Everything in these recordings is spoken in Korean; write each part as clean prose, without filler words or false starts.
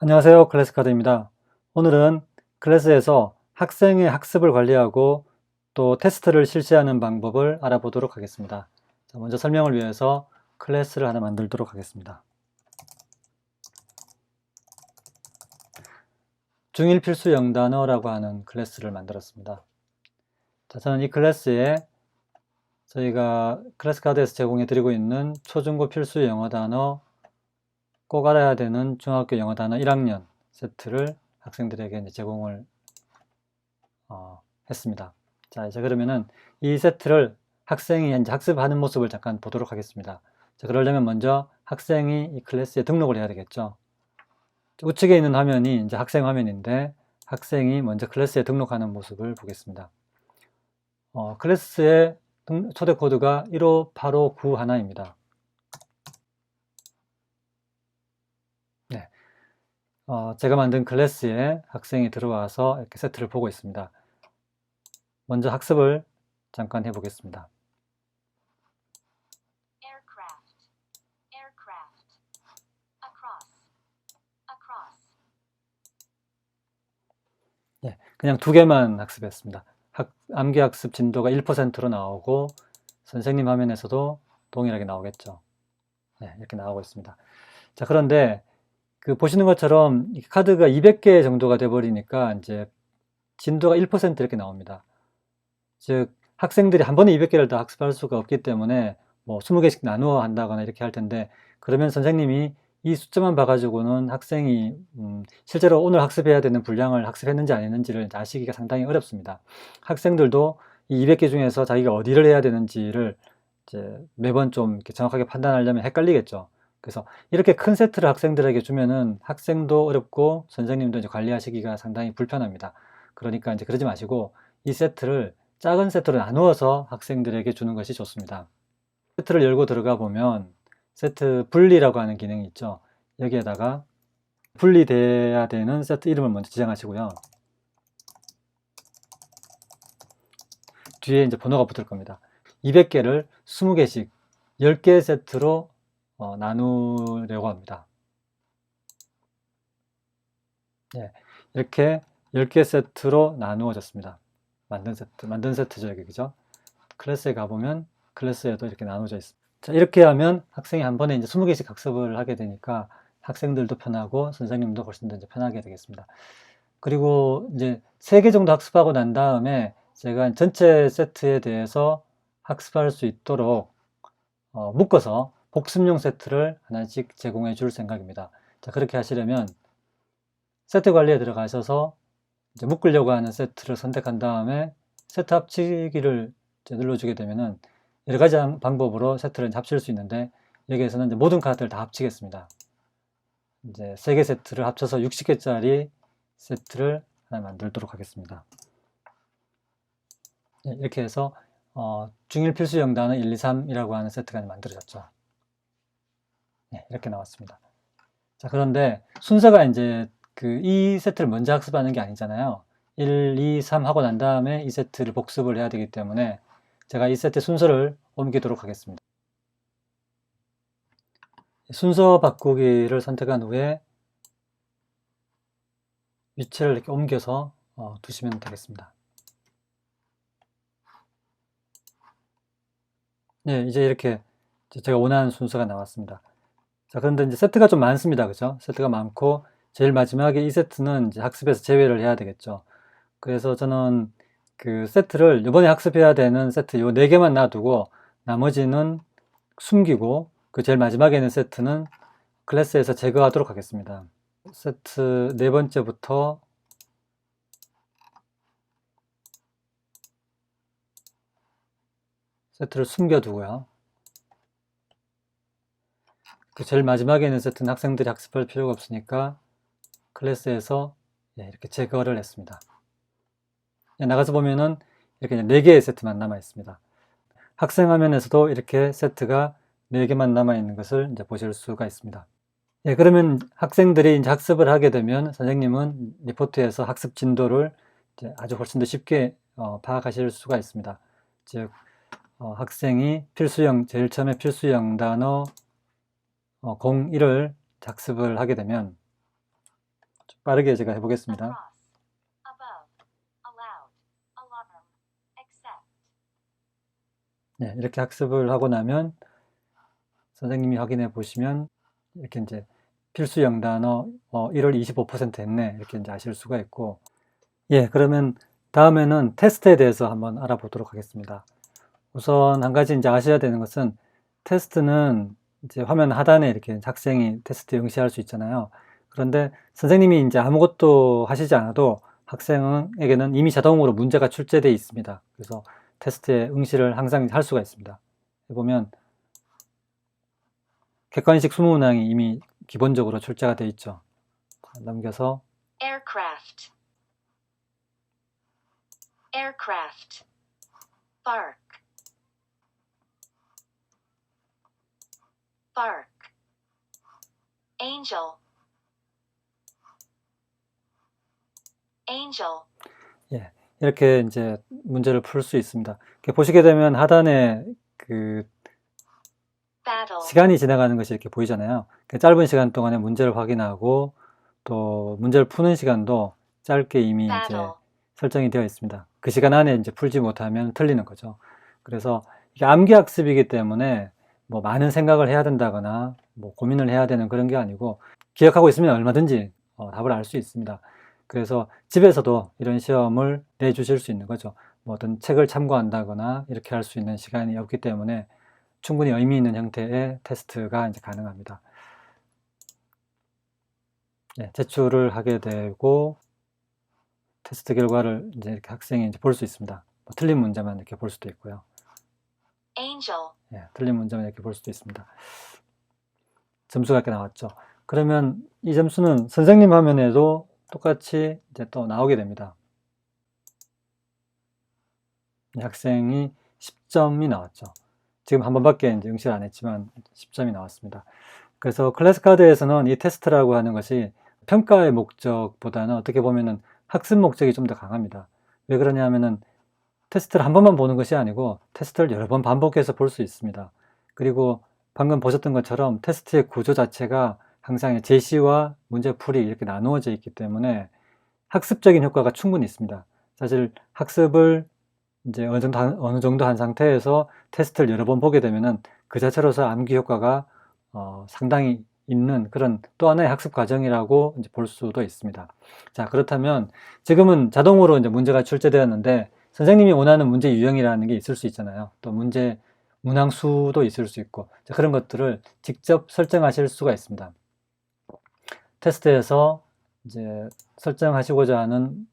안녕하세요. 클래스카드입니다. 오늘은 클래스에서 학생의 학습을 관리하고 또 테스트를 실시하는 방법을 알아보도록 하겠습니다. 먼저 설명을 위해서 클래스를 하나 만들도록 하겠습니다. 중1 필수 영단어라고 하는 클래스를 만들었습니다. 저는 이 클래스에 저희가 클래스카드에서 제공해 드리고 있는 초중고 필수 영어 단어, 꼭 알아야 되는 중학교 영어 단어 1학년 세트를 학생들에게 제공을 했습니다. 자, 이제 그러면은 이 세트를 학생이 이제 학습하는 모습을 잠깐 보도록 하겠습니다. 자, 그러려면 먼저 학생이 이 클래스에 등록을 해야 되겠죠. 우측에 있는 화면이 이제 학생 화면인데 학생이 먼저 클래스에 등록하는 모습을 보겠습니다. 클래스의 초대 코드가 15859 네. 제가 만든 클래스에 학생이 들어와서 이렇게 세트를 보고 있습니다. 먼저 학습을 잠깐 해보겠습니다. 네, 그냥 두 개만 학습했습니다. 암기 학습 진도가 1%로 나오고 선생님 화면에서도 동일하게 나오겠죠. 네, 이렇게 나오고 있습니다. 자, 그런데 보시는 것처럼 카드가 200개 정도가 돼 버리니까 이제 진도가 1% 이렇게 나옵니다. 즉 학생들이 한 번에 200개를 다 학습할 수가 없기 때문에 뭐 20개씩 나누어 한다거나 이렇게 할 텐데, 그러면 선생님이 이 숫자만 봐가지고는 학생이 실제로 오늘 학습해야 되는 분량을 학습했는지 안 했는지를 아시기가 상당히 어렵습니다. 학생들도 이 200개 중에서 자기가 어디를 해야 되는지를 이제 매번 좀 이렇게 정확하게 판단하려면 헷갈리겠죠. 그래서 이렇게 큰 세트를 학생들에게 주면은 학생도 어렵고 선생님도 이제 관리하시기가 상당히 불편합니다. 그러니까 이제 그러지 마시고 이 세트를 작은 세트로 나누어서 학생들에게 주는 것이 좋습니다. 세트를 열고 들어가 보면 세트 분리라고 하는 기능이 있죠. 여기에다가 분리돼야 되는 세트 이름을 먼저 지정하시고요. 뒤에 이제 번호가 붙을 겁니다. 200개를 20개씩 10개 세트로 나누려고 합니다. 네, 이렇게 10개 세트로 나누어졌습니다. 만든 세트죠, 여기, 그죠? 클래스에 가보면 클래스에도 이렇게 나눠져 있습니다. 자, 이렇게 하면 학생이 한 번에 이제 20개씩 학습을 하게 되니까 학생들도 편하고 선생님도 훨씬 더 이제 편하게 되겠습니다. 그리고 이제 3개 정도 학습하고 난 다음에 제가 전체 세트에 대해서 학습할 수 있도록 묶어서 복습용 세트를 하나씩 제공해 줄 생각입니다. 자, 그렇게 하시려면 세트 관리에 들어가셔서 이제 묶으려고 하는 세트를 선택한 다음에 세트 합치기를 눌러주게 되면은 여러 가지 방법으로 세트를 합칠 수 있는데, 여기에서는 이제 모든 카드를 다 합치겠습니다. 이제 3개 세트를 합쳐서 60개짜리 세트를 하나 만들도록 하겠습니다. 이렇게 해서 중1 필수 영단어 1, 2, 3이라고 하는 세트가 만들어졌죠. 네, 이렇게 나왔습니다. 자, 그런데 순서가 이제 이 세트를 먼저 학습하는 게 아니잖아요. 1, 2, 3 하고 난 다음에 이 세트를 복습을 해야 되기 때문에 제가 이 세트 순서를 옮기도록 하겠습니다. 순서 바꾸기를 선택한 후에 위치를 이렇게 옮겨서 두시면 되겠습니다. 네, 이제 이렇게 제가 원하는 순서가 나왔습니다. 자, 그런데 이제 세트가 좀 많습니다. 그죠? 세트가 많고 제일 마지막에 이 세트는 이제 학습에서 제외를 해야 되겠죠. 그래서 저는 세트를 이번에 학습해야 되는 세트 요 4개만 놔두고 나머지는 숨기고 제일 마지막에 있는 세트는 클래스에서 제거하도록 하겠습니다. 세트 4번째부터 세트를 숨겨두고요. 제일 마지막에 있는 세트는 학생들이 학습할 필요가 없으니까 클래스에서 이렇게 제거를 했습니다. 나가서 보면은 이렇게 4개의 세트만 남아 있습니다. 학생 화면에서도 이렇게 세트가 4개만 남아 있는 것을 이제 보실 수가 있습니다. 그러면 학생들이 이제 학습을 하게 되면 선생님은 리포트에서 학습 진도를 이제 아주 훨씬 더 쉽게 파악하실 수가 있습니다. 즉 학생이 제일 처음에 필수형 단어 01을 학습을 하게 되면 좀 빠르게 제가 해보겠습니다. above, allowed, alarm, accept. 네, 이렇게 학습을 하고 나면 선생님이 확인해 보시면 이렇게 이제 필수 영단어 1월 25% 했네 이렇게 이제 아실 수가 있고, 예, 그러면 다음에는 테스트에 대해서 한번 알아보도록 하겠습니다. 우선 한 가지 이제 아셔야 되는 것은 테스트는 이제 화면 하단에 이렇게 학생이 테스트에 응시할 수 있잖아요. 그런데 선생님이 이제 아무것도 하시지 않아도 학생에게는 이미 자동으로 문제가 출제되어 있습니다. 그래서 테스트에 응시를 항상 할 수가 있습니다. 보면 객관식 20문항이 이미 기본적으로 출제가 되어 있죠. 넘겨서 aircraft, aircraft, bark, bark, angel, angel, 예, 이렇게 이제 문제를 풀 수 있습니다. 이렇게 보시게 되면 하단에 그 battle, 시간이 지나가는 것이 이렇게 보이잖아요. 짧은 시간 동안에 문제를 확인하고 또 문제를 푸는 시간도 짧게 이미 이제 battle, 설정이 되어 있습니다. 그 시간 안에 이제 풀지 못하면 틀리는 거죠. 그래서 이게 암기 학습이기 때문에 뭐 많은 생각을 해야 된다거나 뭐 고민을 해야 되는 그런 게 아니고 기억하고 있으면 얼마든지 답을 알 수 있습니다. 그래서 집에서도 이런 시험을 내주실 수 있는 거죠. 뭐 어떤 책을 참고한다거나 이렇게 할 수 있는 시간이 없기 때문에 충분히 의미 있는 형태의 테스트가 이제 가능합니다. 네, 제출을 하게 되고 테스트 결과를 이제 이렇게 학생이 이제 볼 수 있습니다. 뭐 틀린 문제만 이렇게 볼 수도 있고요. angel, 예, 틀린 문제만 이렇게 볼 수도 있습니다. 점수가 이렇게 나왔죠. 그러면 이 점수는 선생님 화면에도 똑같이 이제 또 나오게 됩니다. 이 학생이 10점이 나왔죠. 지금 한 번밖에 이제 응시를 안 했지만 10점이 나왔습니다. 그래서 클래스카드에서는 이 테스트라고 하는 것이 평가의 목적보다는 어떻게 보면은 학습 목적이 좀 더 강합니다. 왜 그러냐면은 테스트를 한 번만 보는 것이 아니고 테스트를 여러 번 반복해서 볼 수 있습니다. 그리고 방금 보셨던 것처럼 테스트의 구조 자체가 항상 제시와 문제풀이 이렇게 나누어져 있기 때문에 학습적인 효과가 충분히 있습니다. 사실 학습을 이제 어느 정도 한 상태에서 테스트를 여러 번 보게 되면은 그 자체로서 암기 효과가 상당히 있는 그런 또 하나의 학습 과정이라고 이제 볼 수도 있습니다. 자, 그렇다면 지금은 자동으로 이제 문제가 출제되었는데 선생님이 원하는 문제 유형이라는 게 있을 수 있잖아요. 또 문제 문항 수도 있을 수 있고 자, 그런 것들을 직접 설정하실 수가 있습니다. 테스트에서 이제 설정하시고자 하는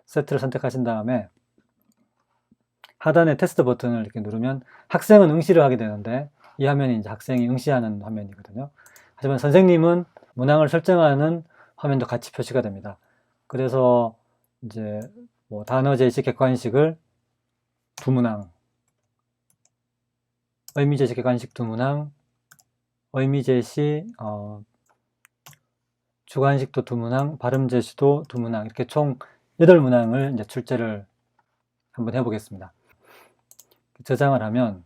세트를 선택하신 다음에 하단에 테스트 버튼을 이렇게 누르면 학생은 응시를 하게 되는데 이 화면이 이제 학생이 응시하는 화면이거든요. 하지만 선생님은 문항을 설정하는 화면도 같이 표시가 됩니다. 그래서 이제 뭐 단어 제시 객관식을 두 문항, 의미 제시 객관식 두 문항, 의미 제시 주관식도 두 문항, 발음 제시도 두 문항 이렇게 총 8문항을 이제 출제를 한번 해보겠습니다. 저장을 하면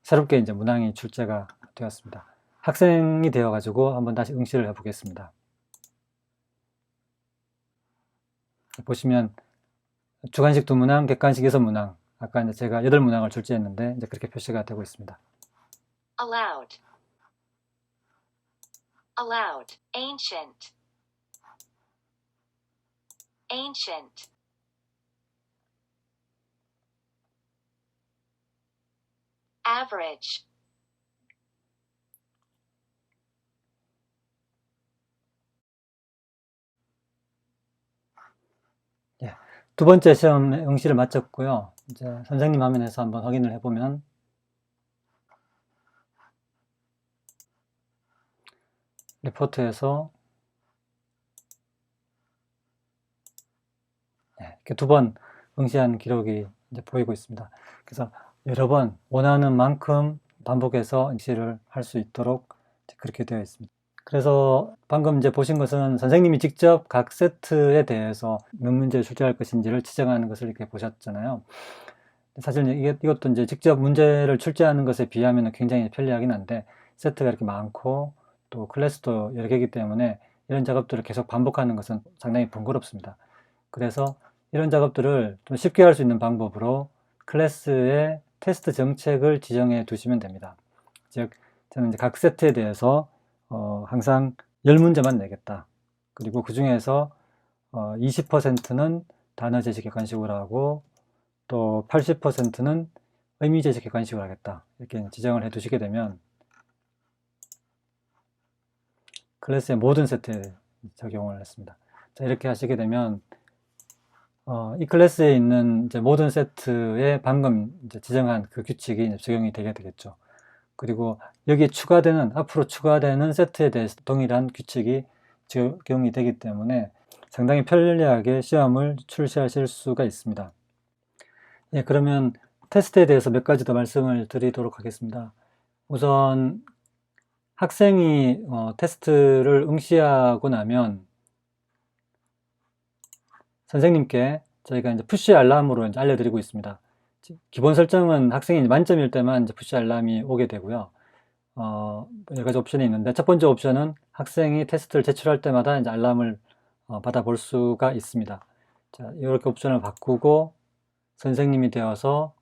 새롭게 이제 문항이 출제가 되었습니다. 학생이 되어가지고 한번 다시 응시를 해보겠습니다. 보시면 주관식 두 문항, 객관식 6문항. 아까 이제 제가 8문항을 출제했는데 이제 그렇게 표시가 되고 있습니다. allowed, allowed, ancient, ancient, average, 두 번째 시험 응시를 마쳤고요. 이제 선생님 화면에서 한번 확인을 해보면 리포트에서 이렇게 2번 응시한 기록이 이제 보이고 있습니다. 그래서 여러 번 원하는 만큼 반복해서 응시를 할 수 있도록 그렇게 되어 있습니다. 그래서 방금 이제 보신 것은 선생님이 직접 각 세트에 대해서 몇 문제를 출제할 것인지를 지정하는 것을 이렇게 보셨잖아요. 사실 이것도 이제 직접 문제를 출제하는 것에 비하면 굉장히 편리하긴 한데 세트가 이렇게 많고 또 클래스도 여러 개이기 때문에 이런 작업들을 계속 반복하는 것은 상당히 번거롭습니다. 그래서 이런 작업들을 좀 쉽게 할 수 있는 방법으로 클래스의 테스트 정책을 지정해 두시면 됩니다. 즉, 저는 이제 각 세트에 대해서 항상 10문제만 내겠다. 그리고 그 중에서 20%는 단어 제시 객관식으로 하고 또 80%는 의미 제시 객관식으로 하겠다. 이렇게 지정을 해 두시게 되면 클래스의 모든 세트에 적용을 했습니다. 자, 이렇게 하시게 되면 이 클래스에 있는 이제 모든 세트에 방금 이제 지정한 그 규칙이 이제 적용이 되게 되겠죠. 그리고 여기에 앞으로 추가되는 세트에 대해서 동일한 규칙이 적용이 되기 때문에 상당히 편리하게 시험을 출시하실 수가 있습니다. 예, 그러면 테스트에 대해서 몇 가지 더 말씀을 드리도록 하겠습니다. 우선 학생이 테스트를 응시하고 나면 선생님께 저희가 이제 푸시 알람으로 이제 알려드리고 있습니다. 기본 설정은 학생이 만점일 때만 이제 푸시 알람이 오게 되고요. 여러 가지 옵션이 있는데 첫 번째 옵션은 학생이 테스트를 제출할 때마다 이제 알람을 받아볼 수가 있습니다. 자, 이렇게 옵션을 바꾸고 선생님이 되어서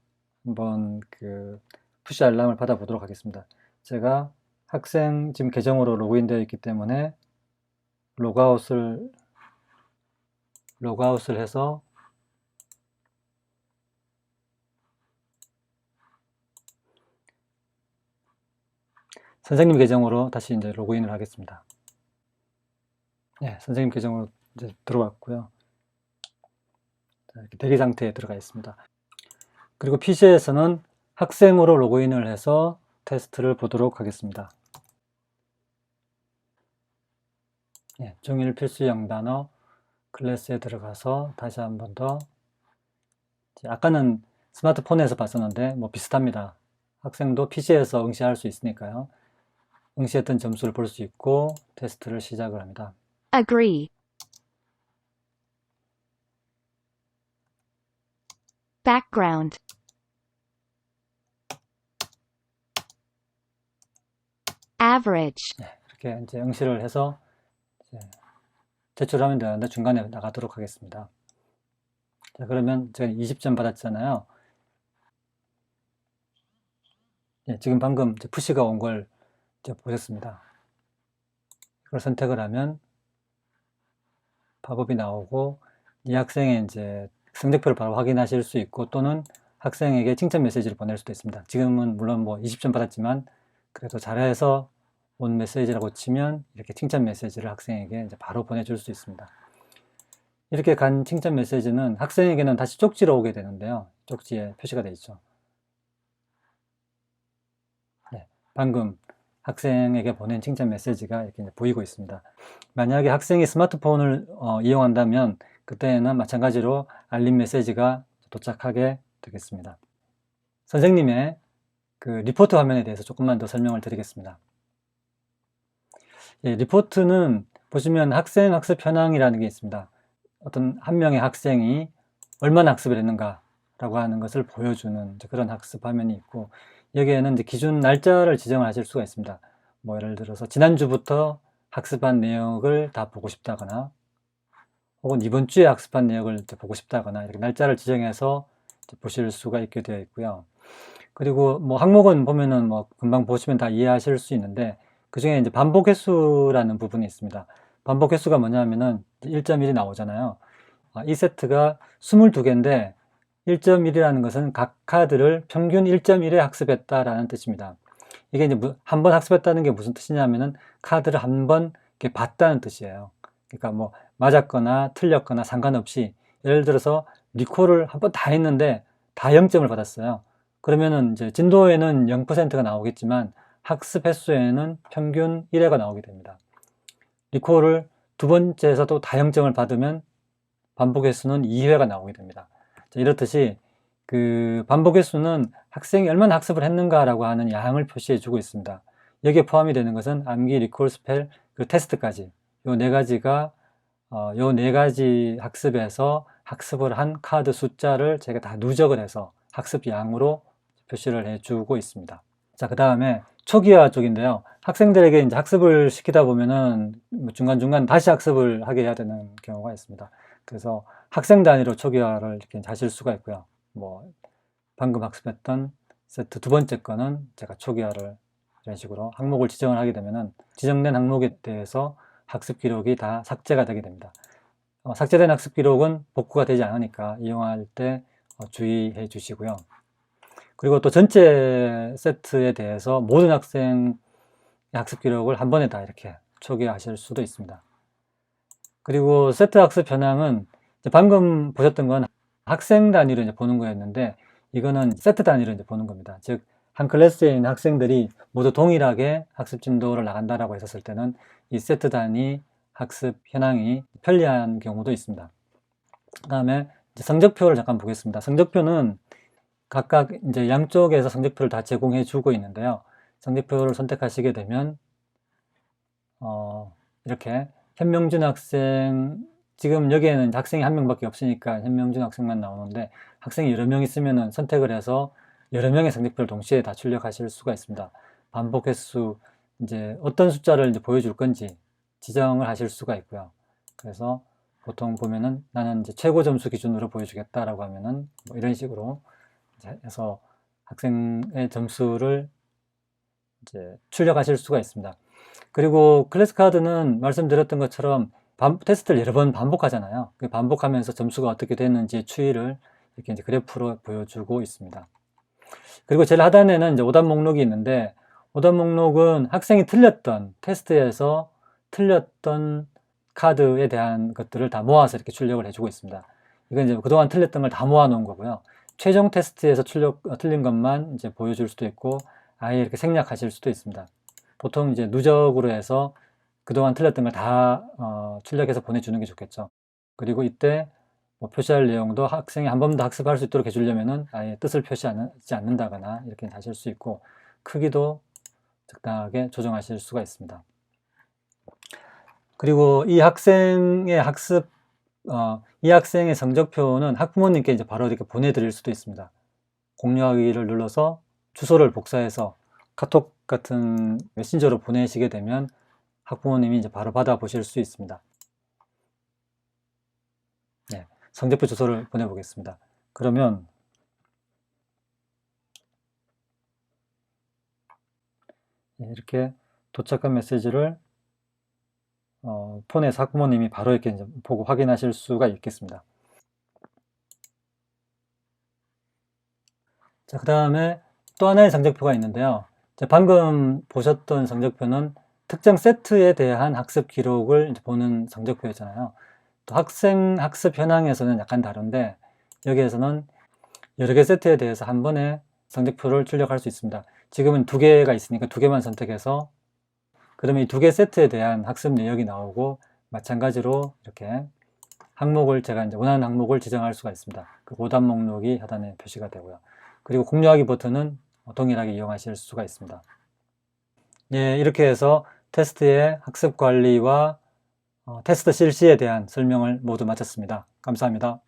한번 그 푸시 알람을 받아보도록 하겠습니다. 제가 학생 지금 계정으로 로그인되어 있기 때문에 로그아웃을 해서 선생님 계정으로 다시 이제 로그인을 하겠습니다. 네, 선생님 계정으로 이제 들어왔고요. 이렇게 대기 상태에 들어가 있습니다. 그리고 PC에서는 학생으로 로그인을 해서 테스트를 보도록 하겠습니다. 네, 중1 필수 영단어 클래스에 들어가서 다시 한 번 더 아까는 스마트폰에서 봤었는데 뭐 비슷합니다. 학생도 PC에서 응시할 수 있으니까요. 응시했던 점수를 볼 수 있고 테스트를 시작을 합니다. Agree. Background. Average. 네, 이렇게 이제 응시를 해서 이제 제출하면 되는데 중간에 나가도록 하겠습니다. 자, 그러면 제가 20점 받았잖아요. 네, 지금 방금 이제 푸시가 온 걸 보셨습니다. 이걸 선택을 하면 팝업이 나오고 이 학생의 이제 성적표를 바로 확인하실 수 있고 또는 학생에게 칭찬 메시지를 보낼 수도 있습니다. 지금은 물론 뭐 20점 받았지만 그래도 잘해서 온 메시지라고 치면 이렇게 칭찬 메시지를 학생에게 이제 바로 보내줄 수 있습니다. 이렇게 간 칭찬 메시지는 학생에게는 다시 쪽지로 오게 되는데요. 쪽지에 표시가 되어 있죠. 네, 방금 학생에게 보낸 칭찬 메시지가 이렇게 보이고 있습니다. 만약에 학생이 스마트폰을 이용한다면 그때는 마찬가지로 알림 메시지가 도착하게 되겠습니다. 선생님의 그 리포트 화면에 대해서 조금만 더 설명을 드리겠습니다. 예, 리포트는 보시면 학생 학습 현황이라는 게 있습니다. 어떤 한 명의 학생이 얼마나 학습을 했는가 라고 하는 것을 보여주는 그런 학습 화면이 있고 여기에는 이제 기준 날짜를 지정을 하실 수가 있습니다. 뭐 예를 들어서 지난주부터 학습한 내역을 다 보고 싶다거나 혹은 이번 주에 학습한 내역을 보고 싶다거나 이렇게 날짜를 지정해서 보실 수가 있게 되어 있고요. 그리고 뭐 항목은 보면은 뭐 금방 보시면 다 이해하실 수 있는데 그 중에 이제 반복 횟수라는 부분이 있습니다. 반복 횟수가 뭐냐면은 1.1이 나오잖아요. 이 세트가 22개인데 1.1이라는 것은 각 카드를 평균 1.1에 학습했다라는 뜻입니다. 이게 이제 한 번 학습했다는 게 무슨 뜻이냐면은 카드를 한 번 봤다는 뜻이에요. 그러니까 뭐 맞았거나 틀렸거나 상관없이 예를 들어서 리콜을 한 번 다 했는데 다 0점을 받았어요. 그러면은 이제 진도에는 0%가 나오겠지만 학습 횟수에는 평균 1회가 나오게 됩니다. 리콜을 두 번째에서도 다 0점을 받으면 반복 횟수는 2회가 나오게 됩니다. 이렇듯이 그 반복 횟수는 학생이 얼마나 학습을 했는가라고 하는 양을 표시해 주고 있습니다. 여기에 포함이 되는 것은 암기, 리콜, 스펠, 그 테스트까지 요 네 가지가 요 네 가지 학습에서 학습을 한 카드 숫자를 제가 다 누적을 해서 학습 양으로 표시를 해주고 있습니다. 자, 그 다음에 초기화 쪽인데요. 학생들에게 이제 학습을 시키다 보면은 뭐 중간중간 다시 학습을 하게 해야 되는 경우가 있습니다. 그래서 학생 단위로 초기화를 이렇게 하실 수가 있고요. 뭐 방금 학습했던 세트 두 번째 거는 제가 초기화를 이런 식으로 항목을 지정을 하게 되면은 지정된 항목에 대해서 학습 기록이 다 삭제가 되게 됩니다. 삭제된 학습 기록은 복구가 되지 않으니까 이용할 때 주의해 주시고요. 그리고 또 전체 세트에 대해서 모든 학생의 학습 기록을 한 번에 다 이렇게 초기화하실 수도 있습니다. 그리고 세트 학습 현황은 방금 보셨던 건 학생 단위로 이제 보는 거였는데, 이거는 세트 단위로 이제 보는 겁니다. 즉, 한 클래스에 있는 학생들이 모두 동일하게 학습 진도를 나간다라고 했었을 때는 이 세트 단위 학습 현황이 편리한 경우도 있습니다. 그 다음에 성적표를 잠깐 보겠습니다. 성적표는 각각 이제 양쪽에서 성적표를 다 제공해 주고 있는데요. 성적표를 선택하시게 되면 이렇게 현명준 학생, 지금 여기에는 학생이 한 명밖에 없으니까 현명준 학생만 나오는데, 학생이 여러 명 있으면은 선택을 해서 여러 명의 성적표를 동시에 다 출력하실 수가 있습니다. 반복 횟수, 이제 어떤 숫자를 이제 보여줄 건지 지정을 하실 수가 있고요. 그래서 보통 보면은 나는 이제 최고 점수 기준으로 보여주겠다라고 하면은 뭐 이런 식으로 이제 해서 학생의 점수를 이제 출력하실 수가 있습니다. 그리고 클래스 카드는 말씀드렸던 것처럼 테스트를 여러 번 반복하잖아요. 그 반복하면서 점수가 어떻게 됐는지 추이를 이렇게 이제 그래프로 보여주고 있습니다. 그리고 제일 하단에는 이제 오답 목록이 있는데, 오답 목록은 학생이 틀렸던, 테스트에서 틀렸던 카드에 대한 것들을 다 모아서 이렇게 출력을 해주고 있습니다. 이건 이제 그동안 틀렸던 걸 다 모아 놓은 거고요. 최종 테스트에서 틀린 것만 이제 보여줄 수도 있고, 아예 이렇게 생략하실 수도 있습니다. 보통 이제 누적으로 해서 그동안 틀렸던 걸 다 출력해서 보내주는 게 좋겠죠. 그리고 이때 뭐 표시할 내용도 학생이 한 번 더 학습할 수 있도록 해주려면은 아예 뜻을 표시하지 않는다거나 이렇게 하실 수 있고, 크기도 적당하게 조정하실 수가 있습니다. 그리고 이 학생의 이 학생의 성적표는 학부모님께 이제 바로 이렇게 보내드릴 수도 있습니다. 공유하기를 눌러서 주소를 복사해서 카톡 같은 메신저로 보내시게 되면 학부모님이 이제 바로 받아보실 수 있습니다. 네, 성적표 주소를 보내보겠습니다. 그러면 이렇게 도착한 메시지를 폰에서 학부모님이 바로 이렇게 이제 보고 확인하실 수가 있겠습니다. 자, 그 다음에 또 하나의 성적표가 있는데요. 방금 보셨던 성적표는 특정 세트에 대한 학습 기록을 보는 성적표였잖아요. 또 학생 학습 현황에서는 약간 다른데, 여기에서는 여러 개 세트에 대해서 한 번에 성적표를 출력할 수 있습니다. 지금은 두 개가 있으니까 두 개만 선택해서, 그러면 이 두 개 세트에 대한 학습 내역이 나오고, 마찬가지로 이렇게 항목을 제가 이제 원하는 항목을 지정할 수가 있습니다. 그 오답 목록이 하단에 표시가 되고요. 그리고 공유하기 버튼은 동일하게 이용하실 수가 있습니다. 예, 이렇게 해서 테스트의 학습 관리와 테스트 실시에 대한 설명을 모두 마쳤습니다. 감사합니다.